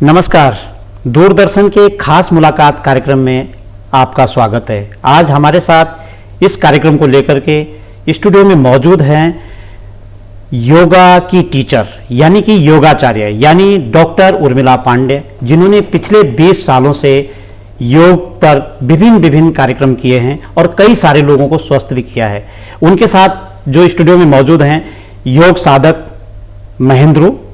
नमस्कार। दूरदर्शन के खास मुलाकात कार्यक्रम में आपका स्वागत है। आज हमारे साथ इस कार्यक्रम को लेकर के स्टूडियो में मौजूद हैं योगा की टीचर यानी कि योगाचार्य यानी डॉक्टर उर्मिला पांडे, जिन्होंने पिछले 20 सालों से योग पर विभिन्न कार्यक्रम किए हैं और कई सारे लोगों को स्वस्थ भी किया है। उनके साथ जो स्टूडियो में मौजूद हैं योग साधक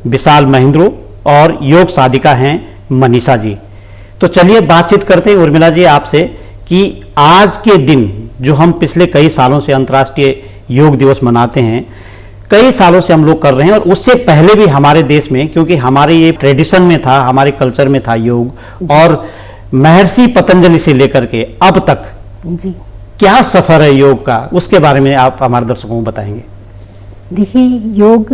विशाल महेंद्रू और योग साधिका हैं मनीषा जी। तो चलिए बातचीत करते हैं उर्मिला जी आपसे कि आज के दिन जो हम पिछले कई सालों से अंतर्राष्ट्रीय योग दिवस मनाते हैं, कई सालों से हम लोग कर रहे हैं और उससे पहले भी हमारे देश में, क्योंकि हमारे ये ट्रेडिशन में था, हमारे कल्चर में था योग, और महर्षि पतंजलि से लेकर के अब तक जी क्या सफर है योग का, उसके बारे में आप हमारे दर्शकों को बताएंगे। देखिए, योग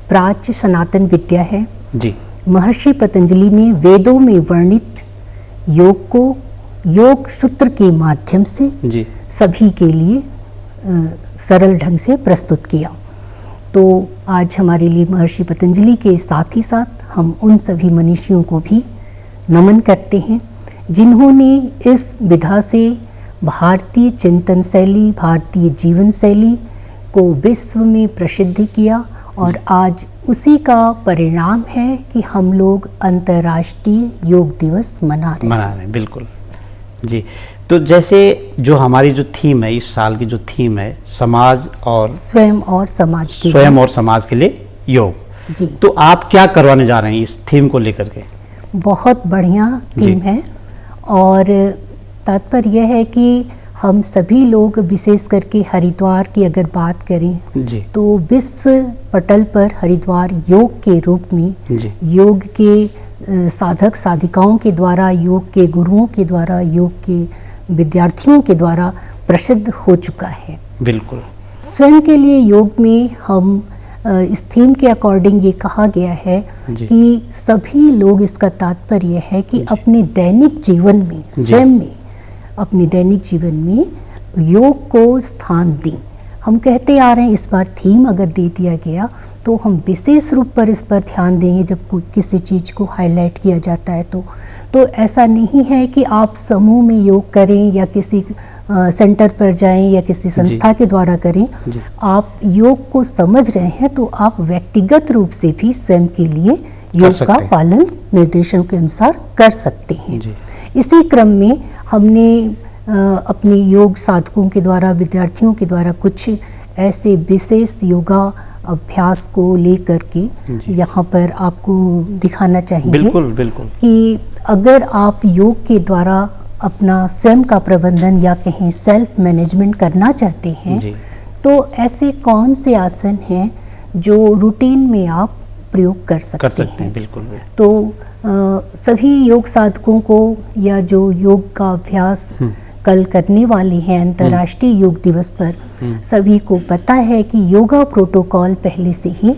प्राच्य सनातन विद्या है जी। महर्षि पतंजलि ने वेदों में वर्णित योग को योग सूत्र के माध्यम से जी सभी के लिए सरल ढंग से प्रस्तुत किया। तो आज हमारे लिए महर्षि पतंजलि के साथ ही साथ हम उन सभी मनीषियों को भी नमन करते हैं जिन्होंने इस विधा से भारतीय चिंतन शैली, भारतीय जीवन शैली को विश्व में प्रसिद्ध किया और आज उसी का परिणाम है कि हम लोग अंतर्राष्ट्रीय योग दिवस मना रहे हैं। बिल्कुल जी। तो जैसे जो हमारी जो थीम है, इस साल की जो थीम है, समाज और स्वयं और समाज के लिए योग जी। तो आप क्या करवाने जा रहे हैं इस थीम को लेकर के? बहुत बढ़िया थीम है और तात्पर्य यह है कि हम सभी लोग, विशेष करके हरिद्वार की अगर बात करें जी। तो विश्व पटल पर हरिद्वार योग के रूप में जी। योग के साधक साधिकाओं के द्वारा, योग के गुरुओं के द्वारा, योग के विद्यार्थियों के द्वारा प्रसिद्ध हो चुका है। बिल्कुल। स्वयं के लिए योग में हम इस थीम के अकॉर्डिंग ये कहा गया है कि सभी लोग, इसका तात्पर्य है कि अपने दैनिक जीवन में, स्वयं में, अपने दैनिक जीवन में योग को स्थान दें। हम कहते आ रहे हैं, इस बार थीम अगर दे दिया गया तो हम विशेष रूप पर इस पर ध्यान देंगे जब कोई किसी चीज़ को हाईलाइट किया जाता है तो ऐसा नहीं है कि आप समूह में योग करें या किसी सेंटर पर जाएं या किसी संस्था के द्वारा करें। आप योग को समझ रहे हैं तो आप व्यक्तिगत रूप से भी स्वयं के लिए योग का पालन निर्देशों के अनुसार कर सकते हैं। इसी क्रम में हमने अपने योग साधकों के द्वारा, विद्यार्थियों के द्वारा कुछ ऐसे विशेष योगा अभ्यास को लेकर के यहाँ पर आपको दिखाना चाहेंगे। बिल्कुल बिल्कुल। कि अगर आप योग के द्वारा अपना स्वयं का प्रबंधन या कहीं सेल्फ मैनेजमेंट करना चाहते हैं तो ऐसे कौन से आसन हैं जो रूटीन में आप प्रयोग कर सकते हैं। बिल्कुल। तो सभी योग साधकों को या जो योग का अभ्यास कल करने वाले हैं अंतर्राष्ट्रीय योग दिवस पर, सभी को पता है कि योगा प्रोटोकॉल पहले से ही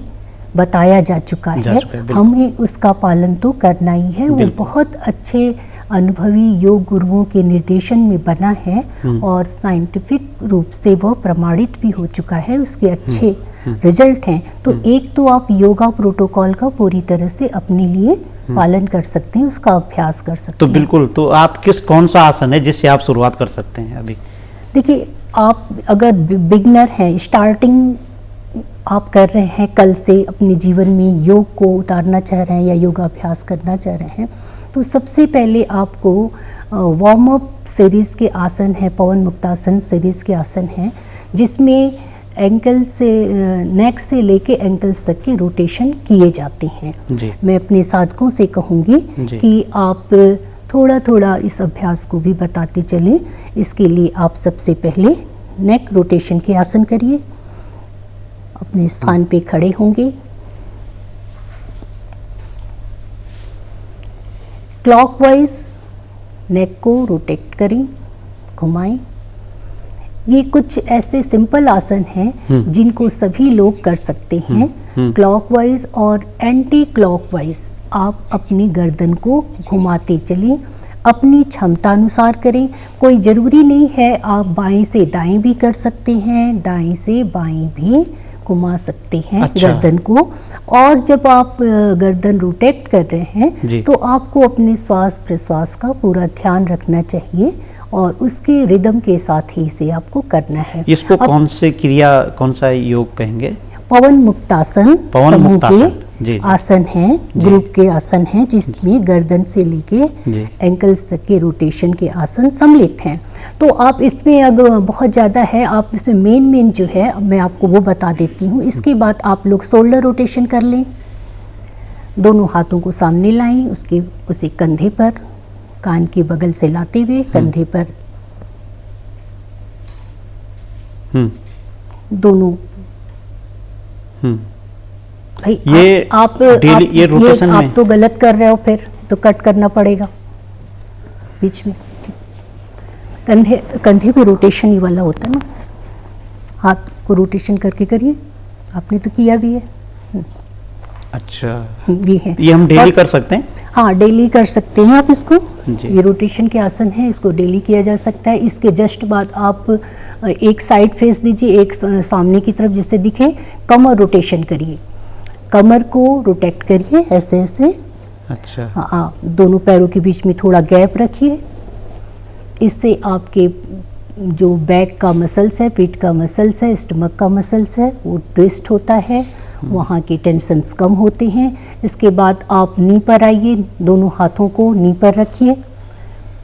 बताया जा चुका है। हमें उसका पालन तो करना ही है। वो बहुत अच्छे अनुभवी योग गुरुओं के निर्देशन में बना है और साइंटिफिक रूप से वह प्रमाणित भी हो चुका है, उसके अच्छे रिजल्ट हैं। तो एक तो आप योगा प्रोटोकॉल का पूरी तरह से अपने लिए पालन कर सकते हैं, उसका अभ्यास कर सकते हैं। तो बिल्कुल। तो आप कौन सा आसन है जिससे आप शुरुआत कर सकते हैं अभी? देखिए, आप अगर बिगनर हैं, स्टार्टिंग आप कर रहे हैं, कल से अपने जीवन में योग को उतारना चाह रहे हैं या योगाभ्यास करना चाह रहे हैं, तो सबसे पहले आपको वार्म अप सीरीज़ के आसन है, पवन मुक्तासन सीरीज़ के आसन हैं, जिसमें एंकल से नेक से लेके एंकल्स तक के रोटेशन किए जाते हैं। मैं अपने साधकों से कहूँगी कि आप थोड़ा थोड़ा इस अभ्यास को भी बताते चलें। इसके लिए आप सबसे पहले नेक रोटेशन के आसन करिए। अपने स्थान पे खड़े होंगे, क्लॉकवाइज नेक को रोटेट करें, घुमाएं। ये कुछ ऐसे सिंपल आसन हैं जिनको सभी लोग कर सकते हैं। क्लॉकवाइज और एंटी क्लॉकवाइज आप अपनी गर्दन को घुमाते चलें, अपनी क्षमता अनुसार करें। कोई ज़रूरी नहीं है, आप बाएं से दाएं भी कर सकते हैं, दाएं से बाएं भी घुमा सकते हैं। अच्छा। गर्दन को। और जब आप गर्दन रोटेट कर रहे हैं तो आपको अपने श्वास प्रश्वास का पूरा ध्यान रखना चाहिए और उसके रिदम के साथ ही इसे आपको करना है। इसको कौन से क्रिया, कौन सा योग कहेंगे? पवन मुक्तासन समूह के आसन है, ग्रुप के आसन है, जिसमें गर्दन से लेके एंकल्स तक के रोटेशन के आसन सम्मिलित हैं। तो आप इसमें अगर बहुत ज़्यादा है, आप इसमें मेन जो है मैं आपको वो बता देती हूँ। इसके बाद आप लोग शोल्डर रोटेशन कर लें, दोनों हाथों को सामने लाएं, उसे कंधे पर, कान के बगल से लाते हुए कंधे पर दोनों। भाई ये आप ये रोटेशन में आप तो गलत कर रहे हो, फिर तो कट करना पड़ेगा बीच में। कंधे पे रोटेशन ही वाला होता है ना, हाथ को रोटेशन करके करिए, आपने तो किया भी है। अच्छा, ये है, ये हम डेली कर सकते हैं? हाँ, डेली कर सकते हैं आप इसको। ये रोटेशन के आसन है, इसको डेली किया जा सकता है। इसके जस्ट बाद आप एक साइड फेस दीजिए, एक सामने की तरफ जिससे दिखे। कमर रोटेशन करिए, कमर को रोटेट करिए ऐसे ऐसे। अच्छा। हाँ, दोनों पैरों के बीच में थोड़ा गैप रखिए। इससे आपके जो बैक का मसल्स है, पीठ का मसल्स है, स्टमक का मसल्स है, वो ट्विस्ट होता है, वहाँ के टेंशन्स कम होते हैं। इसके बाद आप नी पर आइए, दोनों हाथों को नी पर रखिए,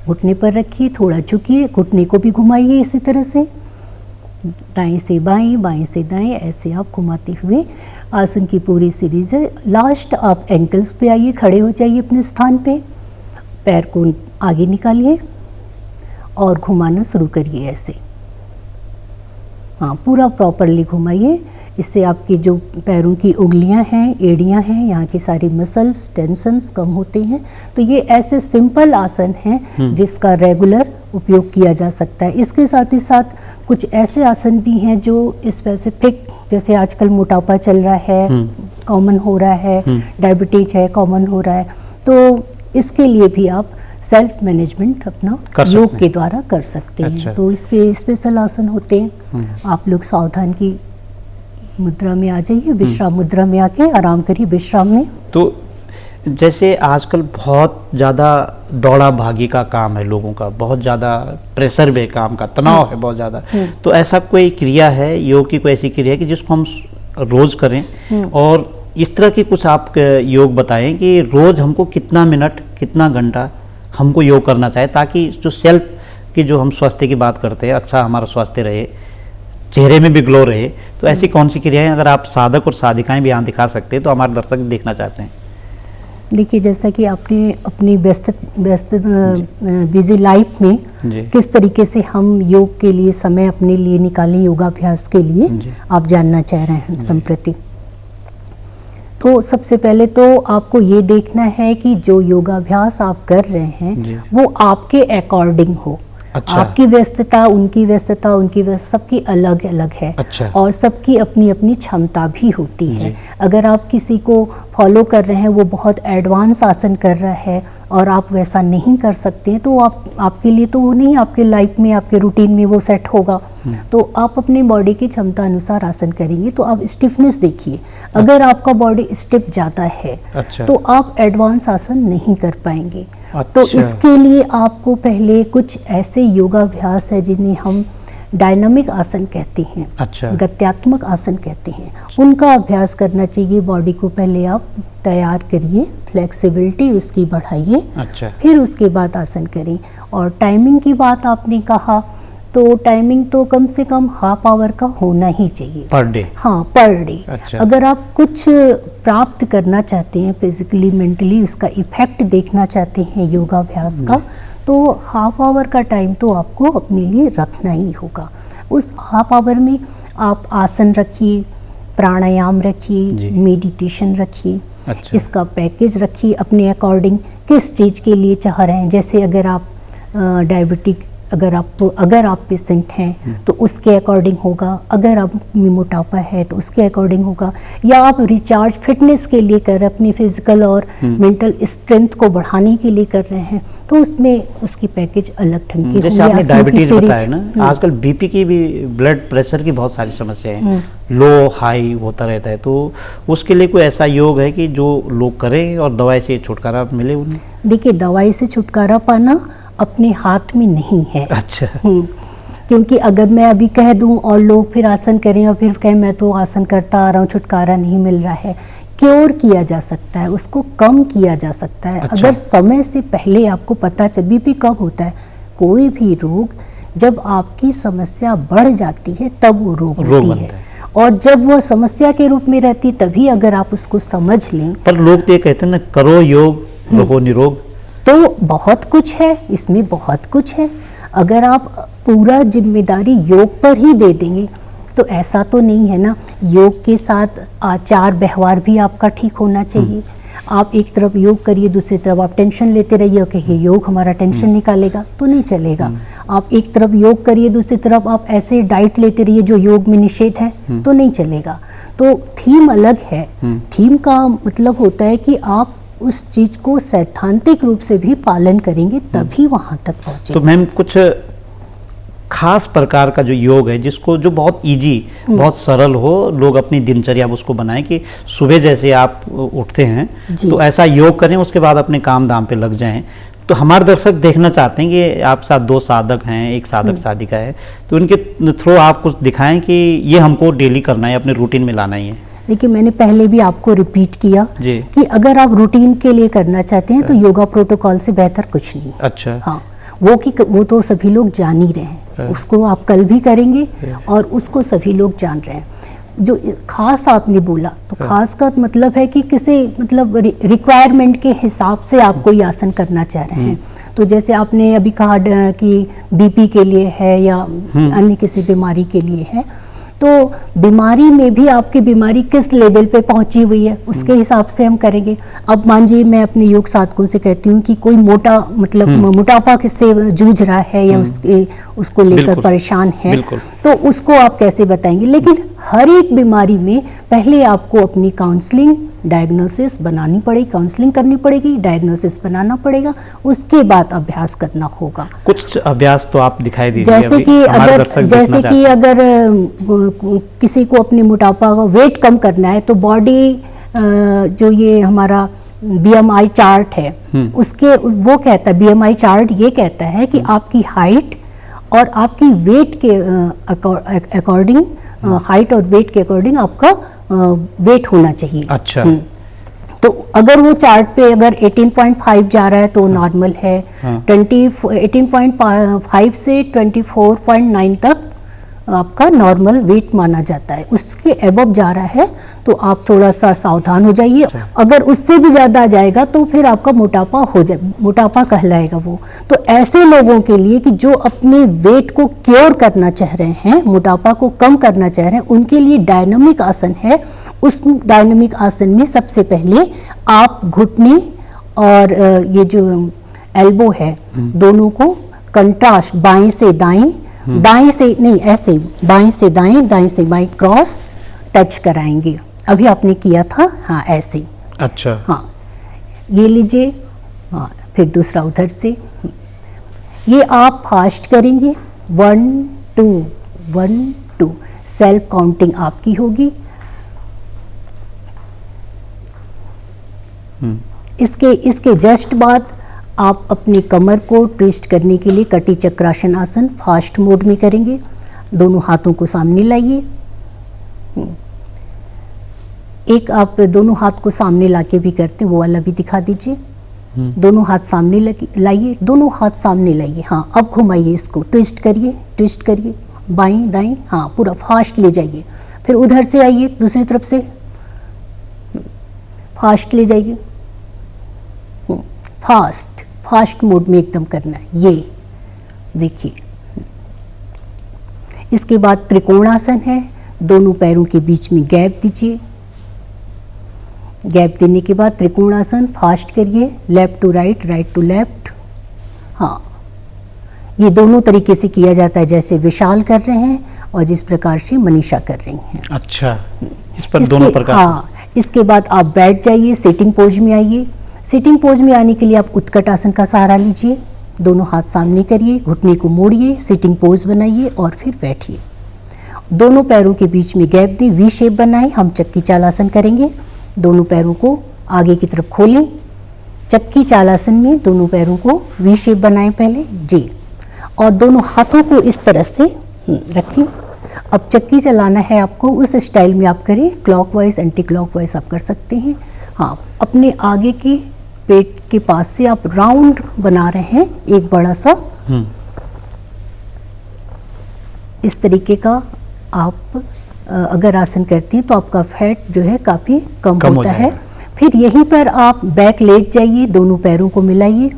घुटने पर रखिए, थोड़ा झुकिए, घुटने को भी घुमाइए इसी तरह से, दाएं से बाएं, बाएं से दाएं, ऐसे आप घुमाते हुए आसन की पूरी सीरीज है। लास्ट आप एंकल्स पे आइए, खड़े हो जाइए अपने स्थान पे, पैर को आगे निकालिए और घुमाना शुरू करिए ऐसे। हाँ, पूरा प्रॉपरली घुमाइए। इससे आपकी जो पैरों की उंगलियां हैं, एड़ियां हैं, यहाँ की सारी मसल्स, टेंशन्स कम होते हैं। तो ये ऐसे सिंपल आसन हैं जिसका रेगुलर उपयोग किया जा सकता है। इसके साथ ही साथ कुछ ऐसे आसन भी हैं जो स्पेसिफिक, जैसे आजकल मोटापा चल रहा है, कॉमन हो रहा है, डायबिटीज है, कॉमन हो रहा है, तो इसके लिए भी आप सेल्फ मैनेजमेंट अपना योग के द्वारा कर सकते हैं। अच्छा। तो इसके स्पेशल आसन होते हैं। आप लोग सावधान की मुद्रा में आ जाइए, विश्राम मुद्रा में आके आराम करिए विश्राम में। तो जैसे आजकल बहुत ज़्यादा दौड़ा भागी का काम है लोगों का, बहुत ज़्यादा प्रेशर भी काम का, तनाव है बहुत ज़्यादा, तो ऐसा कोई क्रिया है, योग की कोई ऐसी क्रिया है कि जिसको हम रोज़ करें? और इस तरह की कुछ आप योग बताएं कि रोज़ हमको कितना मिनट, कितना घंटा हमको योग करना चाहिए, ताकि जो सेल्फ की, जो हम स्वास्थ्य की बात करते हैं, अच्छा हमारा स्वास्थ्य रहे, चेहरे में भी ग्लो रहे। तो ऐसी कौन सी क्रियाएं अगर आप साधक और साधिकाएं भी यहाँ दिखा सकते हैं तो हमारे दर्शक भी देखना चाहते हैं? देखिए, जैसा कि आपने अपनी व्यस्त बिजी लाइफ में किस तरीके से हम योग के लिए समय अपने लिए निकालें, योगाभ्यास के लिए आप जानना चाह रहे हैं संप्रति। तो सबसे पहले तो आपको ये देखना है कि जो योगाभ्यास आप कर रहे हैं वो आपके अकॉर्डिंग हो। अच्छा। आपकी व्यस्तता, उनकी व्यस्तता, सबकी अलग अलग है। अच्छा। और सबकी अपनी अपनी क्षमता भी होती है। अगर आप किसी को फॉलो कर रहे हैं, वो बहुत एडवांस आसन कर रहा है और आप वैसा नहीं कर सकते हैं, तो आपके लिए तो वो नहीं, आपके लाइफ में, आपके रूटीन में वो सेट होगा। तो आप अपनी बॉडी की क्षमता अनुसार आसन करेंगे। तो आप स्टिफनेस देखिए, अगर आपका बॉडी स्टिफ ज़्यादा है तो आप एडवांस आसन नहीं कर पाएंगे। तो इसके लिए आपको पहले कुछ ऐसे योगाभ्यास है जिन्हें हम डायनामिक आसन कहते हैं। अच्छा। गत्यात्मक आसन कहते हैं, उनका अभ्यास करना चाहिए। बॉडी को पहले आप तैयार करिए, फ्लेक्सिबिलिटी उसकी बढ़ाइए। अच्छा। फिर उसके बाद आसन करें। और टाइमिंग की बात आपने कहा, तो टाइमिंग तो कम से कम हाफ आवर का होना ही चाहिए पर डे। हाँ, पर डे। अच्छा। अगर आप कुछ प्राप्त करना चाहते हैं फिजिकली, मेंटली, उसका इफेक्ट देखना चाहते हैं योगाभ्यास का, तो हाफ आवर का टाइम तो आपको अपने लिए रखना ही होगा। उस हाफ आवर में आप आसन रखिए, प्राणायाम रखिए, मेडिटेशन रखिए। अच्छा। इसका पैकेज रखिए अपने अकॉर्डिंग, किस चीज़ के लिए चाह रहे हैं। जैसे अगर आप डायबिटिक अगर आप पेशेंट हैं तो उसके अकॉर्डिंग होगा, अगर आप में मोटापा है तो उसके अकॉर्डिंग होगा, या आप रिचार्ज फिटनेस के लिए कर रहे हैं, अपनी फिजिकल और मेंटल स्ट्रेंथ को बढ़ाने के लिए कर रहे हैं, तो उसमें उसकी पैकेज अलग ढंग के जैसे होंगे। आपने डायबिटीज बताया ना, आजकल बीपी की भी, ब्लड प्रेशर की बहुत सारी समस्याएं हैं, लो हाई होता रहता है, तो उसके लिए कोई ऐसा योग है कि जो लोग करें और दवाई से छुटकारा मिले उन्हें? देखिए, दवाई से छुटकारा पाना अपने हाथ में नहीं है। अच्छा। क्योंकि अगर मैं अभी कह दूं और लोग फिर आसन करें और फिर कहें मैं तो आसन करता आ रहा हूँ, छुटकारा नहीं मिल रहा है, क्योर किया जा सकता है, उसको कम किया जा सकता है। अच्छा। अगर समय से पहले आपको पता चल, बीपी कब होता है, कोई भी रोग जब आपकी समस्या बढ़ जाती है तब वो रोग होती है, और जब वो समस्या के रूप में रहती तभी अगर आप उसको समझ लें। पर लोग तो ये कहते हैं ना, करो योग रहो निरोग। तो बहुत कुछ है इसमें, बहुत कुछ है। अगर आप पूरा जिम्मेदारी योग पर ही दे देंगे तो ऐसा तो नहीं है ना। योग के साथ आचार व्यवहार भी आपका ठीक होना चाहिए। आप एक तरफ योग करिए, दूसरी तरफ आप टेंशन लेते रहिए, कहिए योग हमारा टेंशन निकालेगा, तो नहीं चलेगा। आप एक तरफ योग करिए, दूसरी तरफ आप ऐसे डाइट लेते रहिए जो योग में निषेध है, तो नहीं चलेगा। तो थीम अलग है। थीम का मतलब होता है कि आप उस चीज को सैद्धांतिक रूप से भी पालन करेंगे तभी वहां तक पहुंचे। तो मैम कुछ खास प्रकार का जो योग है जिसको, जो बहुत इजी, बहुत सरल हो, लोग अपनी दिनचर्या उसको बनाएं कि सुबह जैसे आप उठते हैं तो ऐसा योग करें, उसके बाद अपने काम धाम पे लग जाएं। तो हमारे दर्शक देखना चाहते हैं कि आप साथ दो साधक हैं, एक साधक साधिका है, तो उनके थ्रू आप कुछ दिखाएं कि ये हमको डेली करना है, अपने रूटीन में लाना ही है। देखिए, मैंने पहले भी आपको रिपीट किया कि अगर आप रूटीन के लिए करना चाहते हैं तो योगा प्रोटोकॉल से बेहतर कुछ नहीं। अच्छा। हाँ, वो तो सभी लोग जान ही रहे हैं, उसको आप कल भी करेंगे और उसको सभी लोग जान रहे हैं। जो खास आपने बोला, तो खास का मतलब है कि किसी मतलब रिक्वायरमेंट के हिसाब से आप कोई आसन करना चाह रहे हैं। तो जैसे आपने अभी कहा कि बीपी के लिए है या अन्य किसी बीमारी के लिए है, तो बीमारी में भी आपकी बीमारी किस लेवल पे पहुंची हुई है उसके हिसाब से हम करेंगे। अब मानिए मैं अपने योग साधकों से कहती हूँ कि कोई मोटापा किससे जूझ रहा है या उसको लेकर परेशान है, तो उसको आप कैसे बताएंगे। लेकिन हर एक बीमारी में पहले आपको अपनी काउंसलिंग डायग्नोसिस बनानी पड़ेगी, काउंसलिंग करनी पड़ेगी, डायग्नोसिस बनाना पड़ेगा, उसके बाद अभ्यास करना होगा। कुछ अभ्यास तो आप दिखाई दीजिए। जैसे कि अगर किसी को अपने मोटापा का वेट कम करना है तो बॉडी जो ये हमारा BMI चार्ट है उसके वो कहता है, BMI चार्ट ये कहता है कि आपकी हाइट और आपकी वेट के अकॉर्डिंग, हाइट और वेट के अकॉर्डिंग आपका वेट होना चाहिए। अच्छा। तो अगर वो चार्ट पे अगर 18.5 जा रहा है तो नॉर्मल है। 18.5 से 24.9 तक आपका नॉर्मल वेट माना जाता है। उसके एबव जा रहा है तो आप थोड़ा सा सावधान हो जाइए। अगर उससे भी ज़्यादा आ जाएगा तो फिर आपका मोटापा कहलाएगा वो। तो ऐसे लोगों के लिए कि जो अपने वेट को क्योर करना चाह रहे हैं, मोटापा को कम करना चाह रहे हैं, उनके लिए डायनामिक आसन है। उस डायनामिक आसन में सबसे पहले आप घुटने और ये जो एल्बो है दोनों को कंट्रास्ट, बाएं से दाएं, दाएं से नहीं, ऐसे बाएं से दाएं, दाएं से बाएं क्रॉस टच कराएंगे। अभी आपने किया था, हाँ ऐसे। अच्छा। हाँ, ये लीजिए। हाँ, फिर दूसरा उधर से। ये आप फास्ट करेंगे, 1 2 1 2, सेल्फ काउंटिंग आपकी होगी। इसके जस्ट बाद आप अपनी कमर को ट्विस्ट करने के लिए कटी चक्रासन आसन फास्ट मोड में करेंगे। दोनों हाथों को सामने लाइए। एक आप दोनों हाथ को सामने लाके भी करते हैं, वो वाला भी दिखा दीजिए। दोनों हाथ सामने लाइए, दोनों हाथ सामने लाइए। हाँ, अब घुमाइए, इसको ट्विस्ट करिए, बाएं दाएं, हाँ पूरा फास्ट ले जाइए। फिर उधर से आइए, दूसरी तरफ से फास्ट ले जाइए। फास्ट मोड में एकदम करना है, ये देखिए। इसके बाद त्रिकोणासन है, दोनों पैरों के बीच में गैप दीजिए। गैप देने के बाद त्रिकोणासन फास्ट करिए, left to right, right to left. हाँ, ये दोनों तरीके से किया जाता है, जैसे विशाल कर रहे हैं और जिस प्रकार से मनीषा कर रही हैं। अच्छा, इस पर दोनों प्रकार। हाँ, इसके बाद आप बैठ जाइए, सिटिंग पोज में आइए। सिटिंग पोज में आने के लिए आप उत्कट आसन का सहारा लीजिए, दोनों हाथ सामने करिए, घुटने को मोड़िए, सिटिंग पोज बनाइए और फिर बैठिए। दोनों पैरों के बीच में गैप दी, वी शेप बनाएं। हम चक्की चाल आसन करेंगे। दोनों पैरों को आगे की तरफ खोलें। चक्की चाल आसन में दोनों पैरों को वी शेप बनाएं पहले जी, और दोनों हाथों को इस तरह से रखें। अब चक्की चलाना है आपको, उस स्टाइल में आप करें, क्लॉकवाइज एंटी क्लॉकवाइज आप कर सकते हैं। हाँ, अपने आगे के पेट के पास से आप राउंड बना रहे हैं एक बड़ा सा, इस तरीके का आप अगर आसन करती हैं तो आपका फैट जो है काफ़ी कम होता है। फिर यहीं पर आप बैक लेट जाइए, दोनों पैरों को मिलाइए,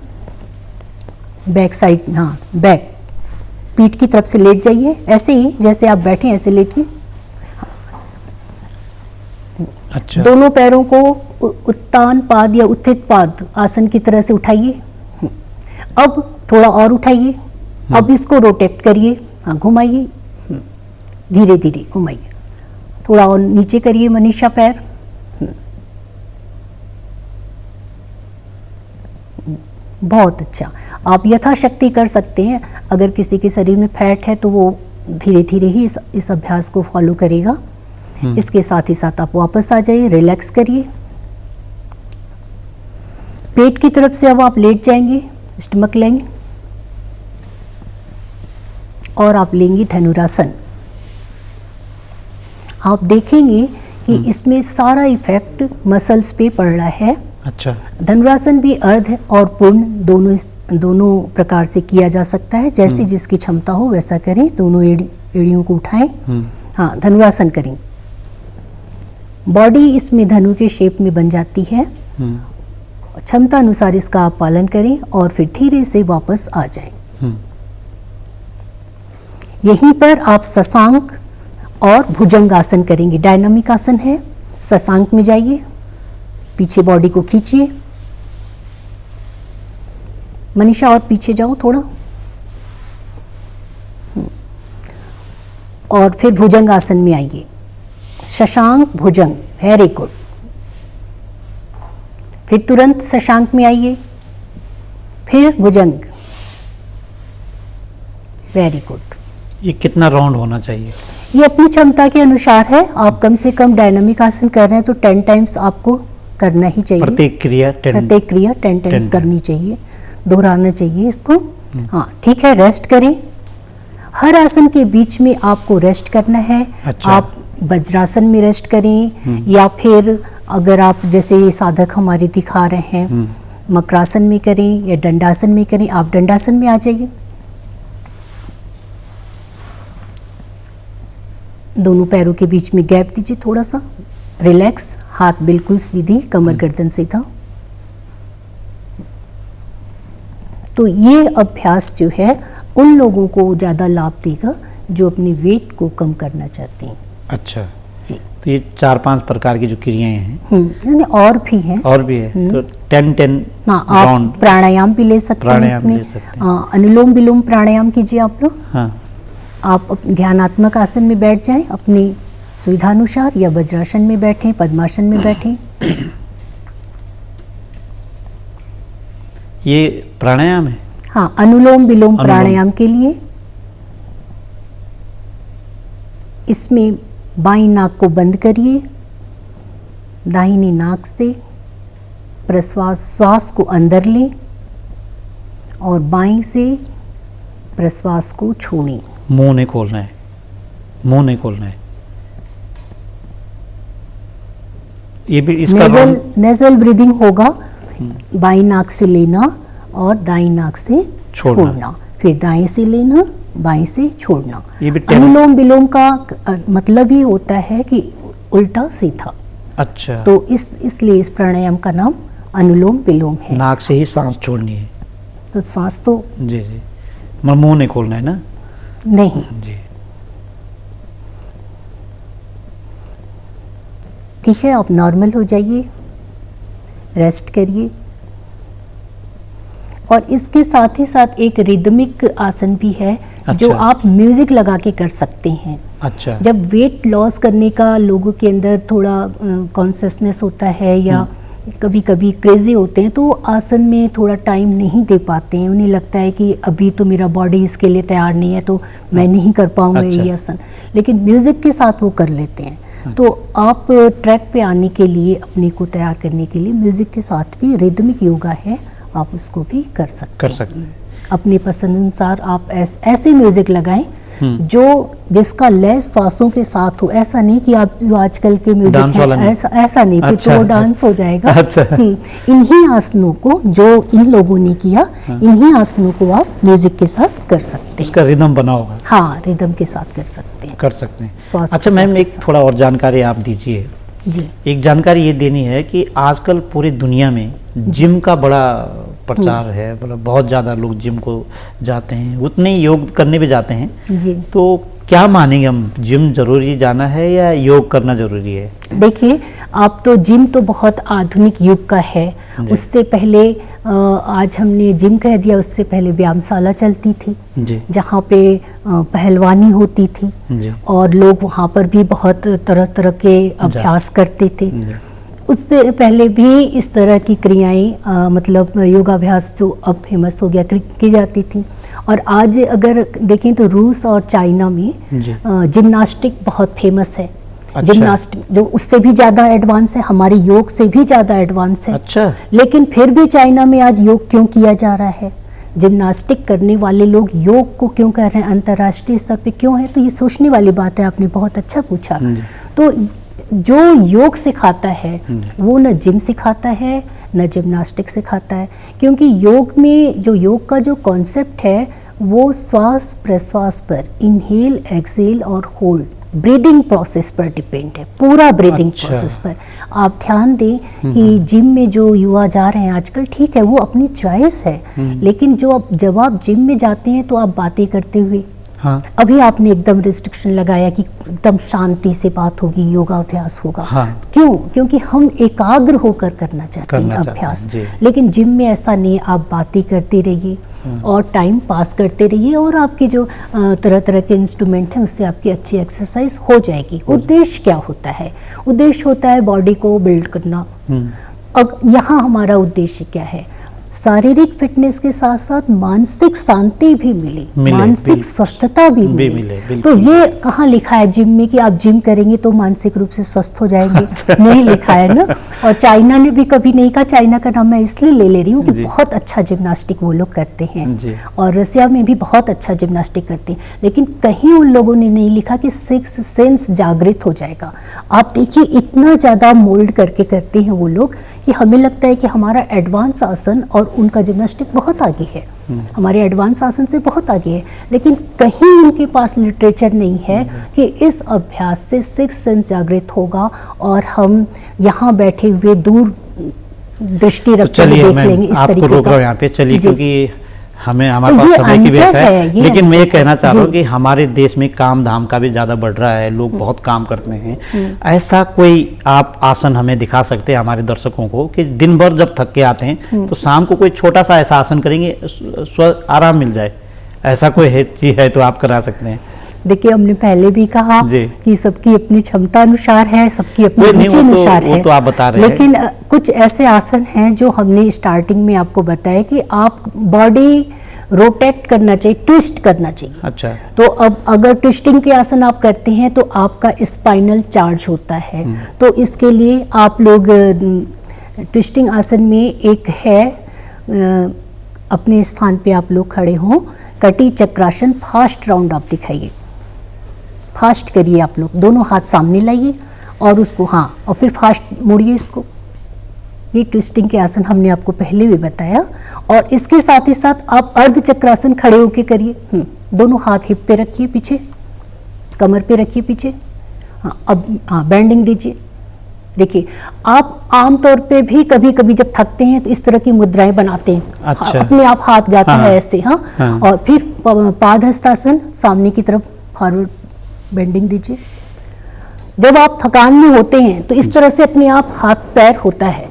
बैक साइड, हाँ बैक पीठ की तरफ से लेट जाइए, ऐसे ही जैसे आप बैठे ऐसे लेटिए। अच्छा। दोनों पैरों को उत्तान पाद या उत्थित पाद आसन की तरह से उठाइए। अब थोड़ा और उठाइए, अब इसको रोटेट करिए, हाँ घुमाइए, धीरे धीरे घुमाइए, थोड़ा और नीचे करिए मनीषा पैर, बहुत अच्छा। आप यथाशक्ति कर सकते हैं। अगर किसी के शरीर में फैट है तो वो धीरे धीरे ही इस अभ्यास को फॉलो करेगा। इसके साथ ही साथ आप वापस आ जाइए, रिलैक्स करिए। पेट की तरफ से अब आप लेट जाएंगे, स्टमक लेंगे और आप लेंगे धनुरासन। आप देखेंगे कि इसमें सारा इफेक्ट मसल्स पे पड़ रहा है। अच्छा। धनुरासन भी अर्ध और पूर्ण दोनों प्रकार से किया जा सकता है, जैसे जिसकी क्षमता हो वैसा करें। दोनों एड़ियों को उठाएं, हाँ धनुरासन करें। बॉडी इसमें धनु के शेप में बन जाती है। क्षमता अनुसार इसका आप पालन करें और फिर धीरे से वापस आ जाएं। यहीं पर आप शशांक और भुजंग आसन करेंगे। डायनामिक आसन है। शशांक में जाइए, पीछे बॉडी को खींचिए, मनीषा और पीछे जाओ थोड़ा, और फिर भुजंग आसन में आइए। शशांक भुजंग, वेरी गुड। फिर तुरंत शशांक में आइए, फिर भुजंग, वेरी गुड। ये कितना राउंड होना चाहिए? ये अपनी क्षमता के अनुसार है। आप कम से कम डायनामिक आसन कर रहे हैं तो 10 टाइम्स आपको करना ही चाहिए। प्रत्येक क्रिया 10 टाइम्स करनी चाहिए, दोहराना चाहिए इसको। हाँ ठीक है, रेस्ट करें। हर आसन के बीच में आपको रेस्ट करना है। अच्छा। आप वज्रासन में रेस्ट करें, या फिर अगर आप जैसे ये साधक हमारे दिखा रहे हैं मकरासन में करें या दंडासन में करें। आप दंडासन में आ जाइए, दोनों पैरों के बीच में गैप दीजिए थोड़ा सा, रिलैक्स, हाथ बिल्कुल सीधी, कमर गर्दन सीधा। तो ये अभ्यास जो है उन लोगों को ज़्यादा लाभ देगा जो अपने वेट को कम करना चाहते हैं। अच्छा जी। तो ये 4-5 प्रकार की जो क्रियाएं हैं, यानी और भी हैं। और भी है तो 10 हाँ, आप प्राणायाम भी ले सकते हैं इसमें। अनुलोम विलोम प्राणायाम कीजिए आप लोग। हाँ। आप ध्यानात्मक आसन में बैठ जाएं अपनी सुविधानुसार, या वज्रासन में बैठें, पद्मासन में बैठें। ये प्राणायाम है? हाँ, अनुलोम विलोम प्राणायाम के लिए इसमें बाईं नाक को बंद करिए, दाहिनी नाक से श्वास को अंदर लें और बाईं से प्रश्वास को छोड़ें। मुंह नहीं खोलना है, मुंह नहीं खोलना है। ये भी इसका नेजल ब्रीदिंग होगा। बाईं नाक से लेना और दाईं नाक से छोड़ना, फिर दाएं से लेना, बाएं से छोड़ना। अनुलोम विलोम का मतलब ही होता है कि उल्टा सीधा। अच्छा। तो इसलिए इस प्राणायाम का नाम अनुलोम विलोम है। नाक से ही सांस छोड़नी है। तो सांस तो जी जी, मुंह नहीं खोलना है ना? नहीं जी। ठीक है, आप नॉर्मल हो जाइए, रेस्ट करिए और इसके साथ ही साथ एक रिदमिक आसन भी है जो अच्छा। आप म्यूजिक लगा के कर सकते हैं। अच्छा। जब वेट लॉस करने का लोगों के अंदर थोड़ा कॉन्शियसनेस होता है या कभी कभी क्रेजी होते हैं तो आसन में थोड़ा टाइम नहीं दे पाते हैं, उन्हें लगता है कि अभी तो मेरा बॉडी इसके लिए तैयार नहीं है तो मैं नहीं कर पाऊंगा अच्छा। ये आसन, लेकिन म्यूजिक के साथ वो कर लेते हैं। तो आप ट्रैक पे आने के लिए, अपने को तैयार करने के लिए म्यूजिक के साथ भी रिदमिक योगा है, आप उसको भी कर सकते हैं। अपने पसंद अनुसार आप ऐसे म्यूजिक लगाएं जो जिसका लय श्वासों के साथ हो। ऐसा नहीं कि आप जो आजकल के म्यूजिक है ऐसा नहीं, फिर तो वो डांस हो जाएगा। अच्छा। इन्हीं आसनों को जो इन लोगों ने किया, इन्हीं आसनों को आप म्यूजिक के साथ कर सकते हैं। उसका रिदम बना होगा। हाँ, रिदम के साथ कर सकते हैं। कर सकते हैं। अच्छा मैम, एक थोड़ा और जानकारी आप दीजिए। जी। एक जानकारी ये देनी है कि आजकल पूरी दुनिया में जिम का बड़ा प्रचार है, मतलब बहुत ज़्यादा लोग जिम को जाते हैं, उतने ही योग करने भी जाते हैं। जी। तो क्या मानेंगे हम, जिम जरूरी जाना है या योग करना जरूरी है? देखिए, आप तो जिम तो बहुत आधुनिक युग का है। उससे पहले आज हमने जिम कह दिया, उससे पहले व्यायामशाला चलती थी जहाँ पे पहलवानी होती थी और लोग वहाँ पर भी बहुत तरह तरह के अभ्यास करते थे। उससे पहले भी इस तरह की क्रियाएं मतलब योगाभ्यास जो अब फेमस हो गया की जाती थी। और आज अगर देखें तो रूस और चाइना में जिम्नास्टिक बहुत फेमस है। अच्छा। जिम्नास्टिक जो उससे भी ज़्यादा एडवांस है, हमारे योग से भी ज़्यादा एडवांस है। अच्छा। लेकिन फिर भी चाइना में आज योग क्यों किया जा रहा है? जिम्नास्टिक करने वाले लोग योग को क्यों कर रहे हैं, अंतर्राष्ट्रीय स्तर पे क्यों है? तो ये सोचने वाली बात है, आपने बहुत अच्छा पूछा। तो जो योग सिखाता है वो न जिम सिखाता है न जिम्नास्टिक सिखाता है, क्योंकि योग में जो योग का जो कॉन्सेप्ट है वो श्वास प्रश्वास पर, इनहेल एक्सेल और होल्ड, ब्रीदिंग प्रोसेस पर डिपेंड है, पूरा ब्रीदिंग प्रोसेस पर। आप ध्यान दें कि जिम में जो युवा जा रहे हैं आजकल, ठीक है वो अपनी चॉइस है, लेकिन जब आप जिम में जाते हैं तो आप बातें करते हुए, हाँ। अभी आपने एकदम रिस्ट्रिक्शन लगाया कि एकदम शांति से बात होगी, योगाभ्यास होगा। हाँ। क्यों? क्योंकि हम एकाग्र होकर करना चाहते हैं अभ्यास। लेकिन जिम में ऐसा नहीं, आप बातें करते रहिए और टाइम पास करते रहिए और आपके जो तरह तरह के इंस्ट्रूमेंट हैं उससे आपकी अच्छी एक्सरसाइज हो जाएगी। उद्देश्य क्या होता है? उद्देश्य होता है बॉडी को बिल्ड करना। अब यहाँ हमारा उद्देश्य क्या है? शारीरिक फिटनेस के साथ साथ मानसिक शांति भी मिले, मानसिक स्वस्थता भी मिले। तो ये कहाँ लिखा है जिम में कि आप जिम करेंगे तो मानसिक रूप से स्वस्थ हो जाएंगे? नहीं लिखा है ना। और चाइना ने भी कभी नहीं कहा, चाइना का नाम मैं इसलिए ले रही हूँ कि बहुत अच्छा जिम्नास्टिक वो लोग करते हैं और रसिया में भी बहुत अच्छा जिम्नास्टिक करते हैं, लेकिन कहीं उन लोगों ने नहीं लिखा कि सिक्स सेंस जागृत हो जाएगा। आप देखिए इतना ज़्यादा मोल्ड करके करते हैं वो लोग कि हमें लगता है कि हमारा एडवांस आसन और उनका जिम्नास्टिक बहुत आगे है, हमारे एडवांस आसन से बहुत आगे है, लेकिन कहीं उनके पास लिटरेचर नहीं है कि इस अभ्यास से सिक्स सेंस जागृत होगा और हम यहाँ बैठे हुए दूर दृष्टि रखते हुए देख लेंगे इस तरीके का। रोक रहा हूं यहाँ पे, चलिए, क्योंकि हमारे पास समय की व्यस्त है, लेकिन मैं ये कहना चाह रहा हूँ कि हमारे देश में काम धाम का भी ज़्यादा बढ़ रहा है, लोग बहुत काम करते हैं। ऐसा कोई आप आसन हमें दिखा सकते हैं हमारे दर्शकों को कि दिन भर जब थक के आते हैं तो शाम को कोई छोटा सा ऐसा आसन करेंगे, आराम मिल जाए, ऐसा कोई चीज़ है तो आप करा सकते हैं? देखिए, हमने पहले भी कहा कि सबकी अपनी क्षमता अनुसार है, सबकी अपनी रुचि अनुसार है, तो आप बता रहे हैं। लेकिन कुछ ऐसे आसन हैं जो हमने स्टार्टिंग में आपको बताया कि आप बॉडी रोटेट करना चाहिए, ट्विस्ट करना चाहिए। अच्छा। तो अब अगर ट्विस्टिंग के आसन आप करते हैं तो आपका स्पाइनल चार्ज होता है, तो इसके लिए आप लोग ट्विस्टिंग आसन में एक है, अपने स्थान पे आप लोग खड़े हों, कटी चक्रासन, फास्ट राउंड आप दिखाइए, फास्ट करिए, आप लोग दोनों हाथ सामने लाइए और उसको, हाँ, और फिर फास्ट मोड़िए इसको। ये ट्विस्टिंग के आसन हमने आपको पहले भी बताया। और इसके साथ ही साथ आप अर्ध चक्रासन खड़े होके करिए, दोनों हाथ हिप पे रखिए, पीछे कमर पे रखिए पीछे, हाँ, अब हाँ बेंडिंग दीजिए। देखिए, आप आमतौर पे भी कभी कभी जब थकते हैं तो इस तरह की मुद्राएं बनाते हैं। अच्छा। अपने आप हाथ जाता है ऐसे, हाँ। और फिर पादहस्तासन, सामने की तरफ फॉरवर्ड बेंडिंग दीजिए। जब आप थकान में होते हैं तो इस तरह से अपने आप हाथ पैर होता है,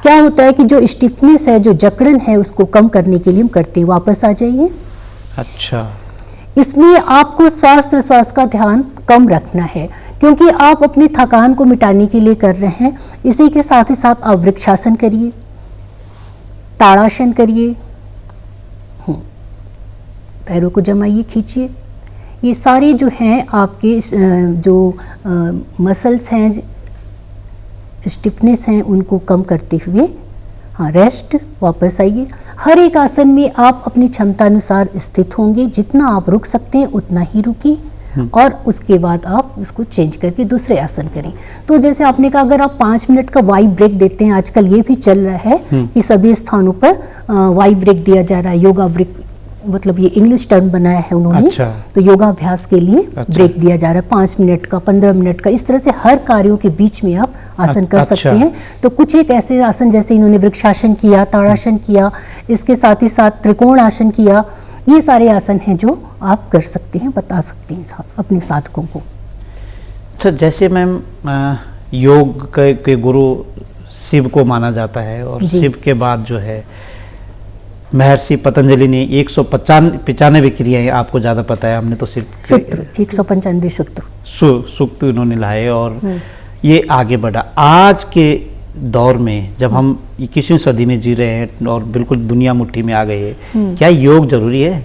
क्या होता है कि जो स्टिफनेस है, जो जकड़न है, उसको कम करने के लिए हम करते हैं। वापस आ जाइए। अच्छा, इसमें आपको श्वास प्रश्वास का ध्यान कम रखना है, क्योंकि आप अपनी थकान को मिटाने के लिए कर रहे हैं। इसी के साथ ही साथ आप वृक्षासन करिए, ताड़ासन करिए, पैरों को जमाइए, खींचिए। ये सारे जो हैं आपके जो मसल्स हैं, स्टिफनेस हैं, उनको कम करते हुए हाँ रेस्ट, वापस आइए। हर एक आसन में आप अपनी क्षमता अनुसार स्थित होंगे। जितना आप रुक सकते हैं उतना ही रुकिए और उसके बाद आप उसको चेंज करके दूसरे आसन करें। तो जैसे आपने कहा, अगर आप 5 मिनट का वाई ब्रेक देते हैं, आजकल ये भी चल रहा है कि सभी स्थानों पर वाई ब्रेक दिया जा रहा है। योगा ब्रेक, मतलब ये इंग्लिश टर्म बनाया है उन्होंने। अच्छा। तो योगाभ्यास के लिए ब्रेक दिया जा रहा है, 5 मिनट का, 15 मिनट का। इस तरह से हर कार्यों के बीच में आप आसन कर सकते हैं। तो कुछ एक ऐसे आसन, जैसे इन्होंने वृक्षासन किया, ताड़ासन किया, इसके साथ ही साथ त्रिकोण आसन किया, ये सारे आसन हैं जो आप कर सकते हैं, बता सकते हैं अपने साधकों को। अच्छा, जैसे मैम योग के गुरु शिव को माना जाता है और शिव के बाद जो है महर्षि पतंजलि ने 195 क्रियाएं, आपको ज़्यादा पता है, हमने तो सिर्फ सूत्र 195 सूत्र इन्होंने लाए और ये आगे बढ़ा। आज के दौर में जब हम 21वीं सदी में जी रहे हैं और बिल्कुल दुनिया मुट्ठी में आ गई है, क्या योग जरूरी है?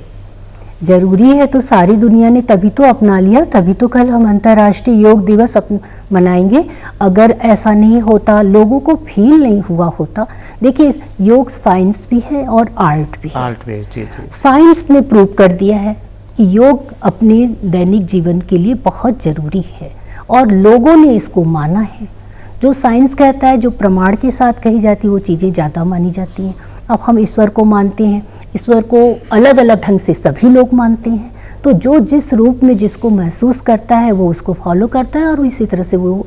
जरूरी है तो सारी दुनिया ने तभी तो अपना लिया, तभी तो कल हम अंतर्राष्ट्रीय योग दिवस मनाएंगे। अगर ऐसा नहीं होता, लोगों को फील नहीं हुआ होता। देखिए, योग साइंस भी है और आर्ट भी है। आर्ट भी, जी जी। साइंस ने प्रूव कर दिया है कि योग अपने दैनिक जीवन के लिए बहुत जरूरी है और लोगों ने इसको माना है। जो साइंस कहता है, जो प्रमाण के साथ कही जाती है, वो चीज़ें ज़्यादा मानी जाती हैं। अब हम ईश्वर को मानते हैं, ईश्वर को अलग अलग ढंग से सभी लोग मानते हैं। तो जो जिस रूप में जिसको महसूस करता है वो उसको फॉलो करता है और इसी तरह से वो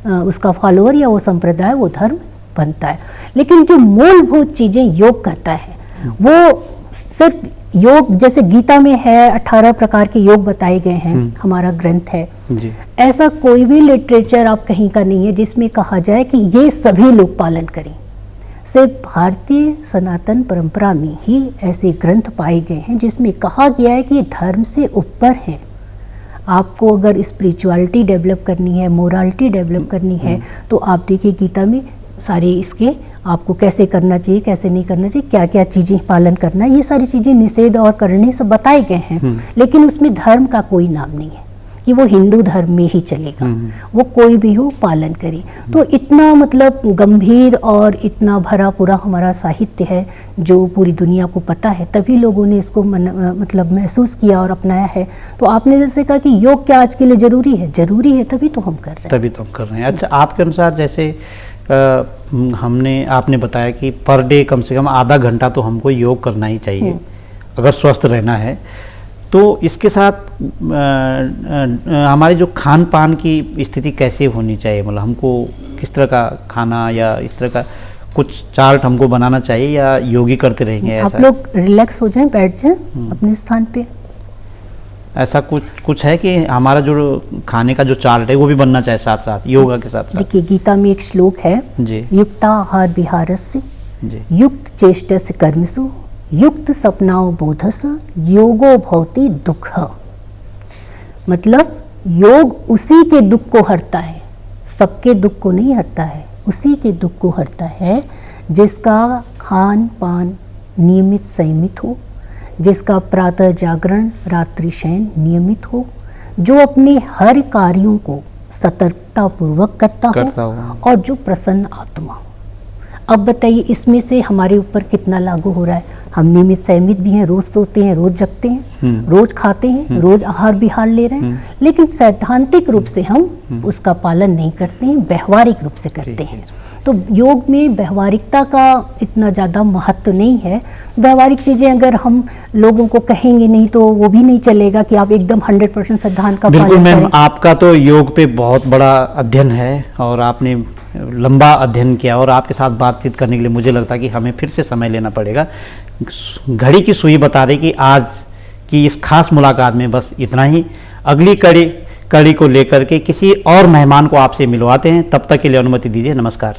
उसका फॉलोअर या वो संप्रदाय, वो धर्म बनता है। लेकिन जो मूलभूत चीज़ें योग कहता है, वो सिर्फ योग, जैसे गीता में है 18 प्रकार के योग बताए गए हैं, हमारा ग्रंथ है जी। ऐसा कोई भी लिटरेचर आप कहीं का नहीं है जिसमें कहा जाए कि ये सभी लोग पालन करें। सिर्फ भारतीय सनातन परंपरा में ही ऐसे ग्रंथ पाए गए हैं जिसमें कहा गया है कि ये धर्म से ऊपर हैं। आपको अगर स्पिरिचुअलिटी डेवलप करनी है, मोरालिटी डेवलप करनी है, तो आप देखिए गीता में सारे इसके आपको कैसे करना चाहिए, कैसे नहीं करना चाहिए, क्या क्या चीज़ें पालन करना है, ये सारी चीज़ें निषेध और करने सब बताए गए हैं। लेकिन उसमें धर्म का कोई नाम नहीं है कि वो हिंदू धर्म में ही चलेगा, वो कोई भी हो पालन करे। तो इतना मतलब गंभीर और इतना भरा पूरा हमारा साहित्य है जो पूरी दुनिया को पता है, तभी लोगों ने इसको मतलब महसूस किया और अपनाया है। तो आपने जैसे कहा कि योग क्या आज के लिए ज़रूरी है, ज़रूरी है तभी तो हम कर रहे हैं। तभी तो हम कर रहे हैं। अच्छा, आपके अनुसार जैसे आपने बताया कि पर डे कम से कम आधा घंटा तो हमको योग करना ही चाहिए अगर स्वस्थ रहना है। तो इसके साथ हमारी जो खान पान की स्थिति कैसे होनी चाहिए, मतलब हमको किस तरह का खाना या इस तरह का कुछ चार्ट हमको बनाना चाहिए या योगी करते रहेंगे? आप लोग रिलैक्स हो जाएं, बैठ जाएं अपने स्थान पे। ऐसा कुछ है कि हमारा जो खाने का जो चार्ट है वो भी बनना चाहिए साथ साथ योगा के साथ साथ? देखिए, गीता में एक श्लोक है जी, युक्ताहार विहारस्य युक्त चेष्टस्य कर्मसु युक्त सपनाओ बोधस योगो भवति दुख। मतलब योग उसी के दुख को हरता है, सबके दुख को नहीं हरता है, उसी के दुख को हरता है जिसका खान पान नियमित संयमित हो, जिसका प्रातः जागरण रात्रि शयन नियमित हो, जो अपने हर कार्यों को सतर्कता पूर्वक करता हो और जो प्रसन्न आत्मा हो। अब बताइए, इसमें से हमारे ऊपर कितना लागू हो रहा है? हम नियमित संयमित भी हैं, रोज सोते हैं, रोज जगते हैं, रोज खाते हैं, रोज आहार विहार ले रहे हैं, लेकिन सैद्धांतिक रूप से हम उसका पालन नहीं करते हैं, व्यवहारिक रूप से करते हैं। तो योग में व्यवहारिकता का इतना ज़्यादा महत्व नहीं है। व्यवहारिक चीज़ें अगर हम लोगों को कहेंगे नहीं तो वो भी नहीं चलेगा कि आप एकदम 100% सिद्धांत का पालन करें। मैम, आपका तो योग पे बहुत बड़ा अध्ययन है और आपने लंबा अध्ययन किया और आपके साथ बातचीत करने के लिए मुझे लगता है कि हमें फिर से समय लेना पड़ेगा। घड़ी की सुई बता रही कि आज की इस खास मुलाकात में बस इतना ही। अगली कड़ी को लेकर के किसी और मेहमान को आपसे मिलवाते हैं, तब तक के लिए अनुमति दीजिए। नमस्कार।